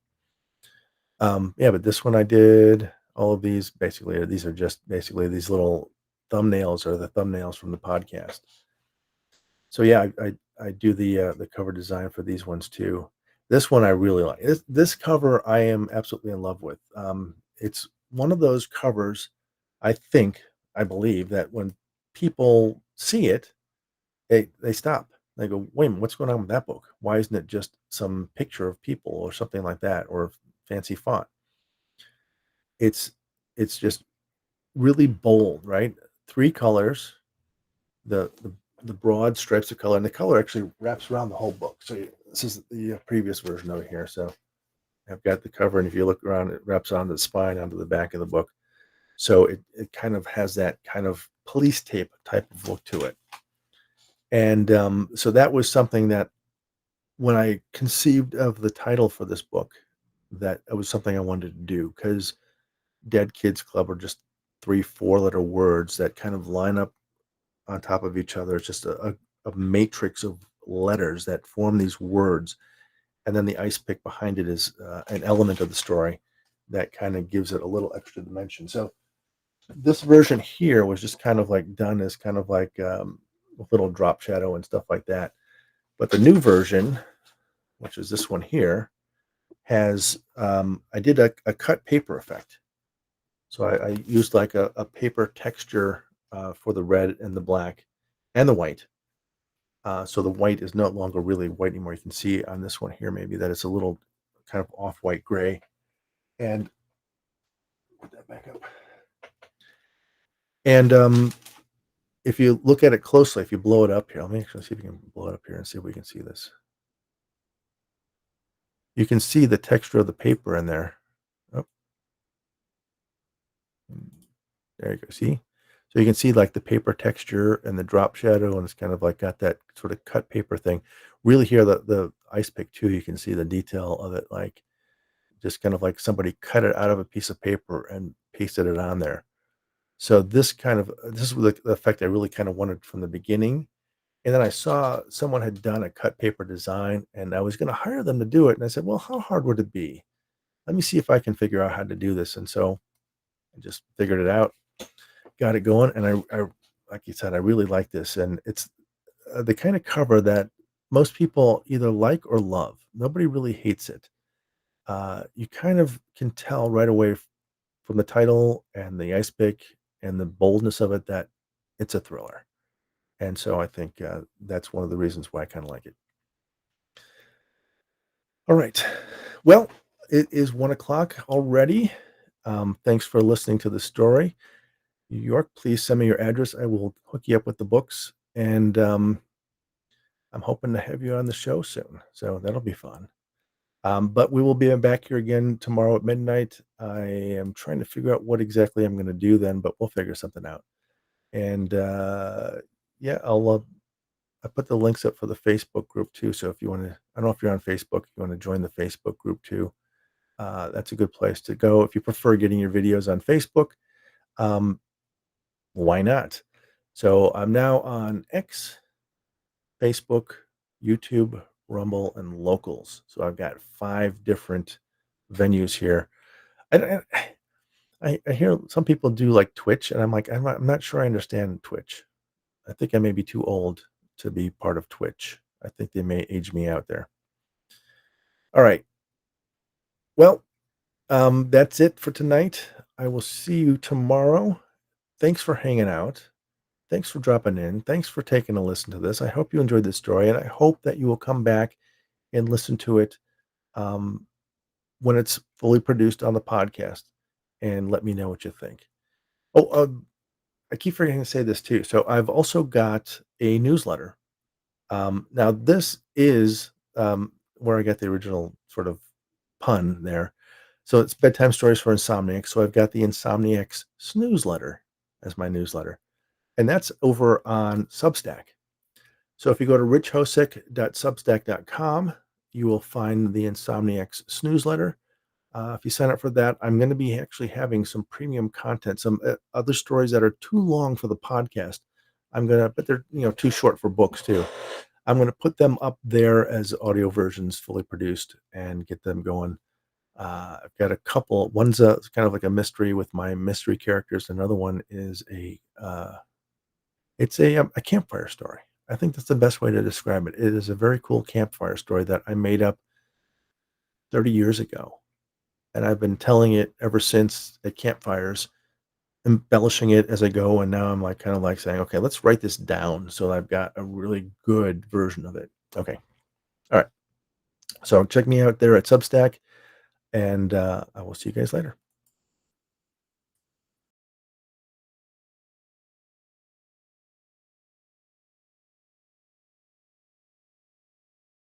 Yeah, but this one I did all of these basically. These are just basically these little thumbnails are the thumbnails from the podcast. So yeah, I do the cover design for these ones too. This one I really like. This cover I am absolutely in love with. It's one of those covers I believe that when people see it, they stop. They go, "Wait a minute, what's going on with that book? Why isn't it just some picture of people or something like that or fancy font?" It's it's just really bold, right? Three colors, the the broad stripes of color, and the color actually wraps around the whole book. So this is the previous version over here. So I've got the cover, and if you look around, it wraps onto the spine, onto the back of the book. So it kind of has that kind of police tape type of look to it. And so that was something that when I conceived of the title for this book, that it was something I wanted to do because Dead Kids Club are just three, four-letter words that kind of line up on top of each other. It's just a matrix of letters that form these words. And then the ice pick behind it is an element of the story that kind of gives it a little extra dimension. So this version here was just kind of like done as kind of like a little drop shadow and stuff like that. But the new version, which is this one here, has I did a cut paper effect. So I used like a paper texture for the red and the black and the white. So the white is no longer really white anymore. You can see on this one here maybe that it's a little kind of off-white gray. And put that back up. And if you look at it closely, if you blow it up here, let me actually see if you can blow it up here and see if we can see this. You can see the texture of the paper in there. Oh, there you go. See? So you can see like the paper texture and the drop shadow, and it's kind of like got that sort of cut paper thing. Really here, the ice pick too, you can see the detail of it, like just kind of like somebody cut it out of a piece of paper and pasted it on there. So this was the effect I really kind of wanted from the beginning. And then I saw someone had done a cut paper design, and I was going to hire them to do it. And I said, well, how hard would it be? Let me see if I can figure out how to do this. And so I just figured it out, got it going. And I like you said, I really like this. And it's the kind of cover that most people either like or love. Nobody really hates it. You kind of can tell right away from the title and the ice pick and the boldness of it that it's a thriller. And so I think that's one of the reasons why I kind of like it. All right. Well, it is 1 o'clock already. Thanks for listening to the story. York, please send me your address. I will hook you up with the books. And I'm hoping to have you on the show soon. So that'll be fun. But we will be back here again tomorrow at midnight. I am trying to figure out what exactly I'm going to do then, but we'll figure something out. And yeah, I put the links up for the Facebook group too. So if you want to, I don't know if you're on Facebook, you want to join the Facebook group too. That's a good place to go. If you prefer getting your videos on Facebook, um, why not? So I'm now on X, Facebook, YouTube, Rumble, and Locals. So I've got 5 different venues here. I, I hear some people do like Twitch, and I'm like, I'm not sure I understand Twitch. I think I may be too old to be part of Twitch. I think they may age me out there. All right. Well, that's it for tonight. I will see you tomorrow. Thanks for hanging out. Thanks for dropping in. Thanks for taking a listen to this. I hope you enjoyed this story, and I hope that you will come back and listen to it um, when it's fully produced on the podcast and let me know what you think. Oh, I keep forgetting to say this too. So I've also got a newsletter. Now, this is where I got the original sort of pun there. So it's bedtime stories for insomniacs. So I've got the Insomniacs snooze letter as my newsletter, and that's over on Substack. So if you go to richhosick.substack.com, you will find the Insomniacs snooze letter. If you sign up for that, I'm going to be actually having some premium content, some other stories that are too long for the podcast. But they're too short for books too. I'm going to put them up there as audio versions, fully produced, and get them going I've got a couple. One's kind of like a mystery with my mystery characters. Another one is it's a campfire story. I think that's the best way to describe it. It is a very cool campfire story that I made up 30 years ago, and I've been telling it ever since at campfires, embellishing it as I go, and now I'm, like, kinda, like, saying, "Okay, let's write this down so I've got a really good version of it." Okay. Alright. So check me out there at Substack, and, I will see you guys later.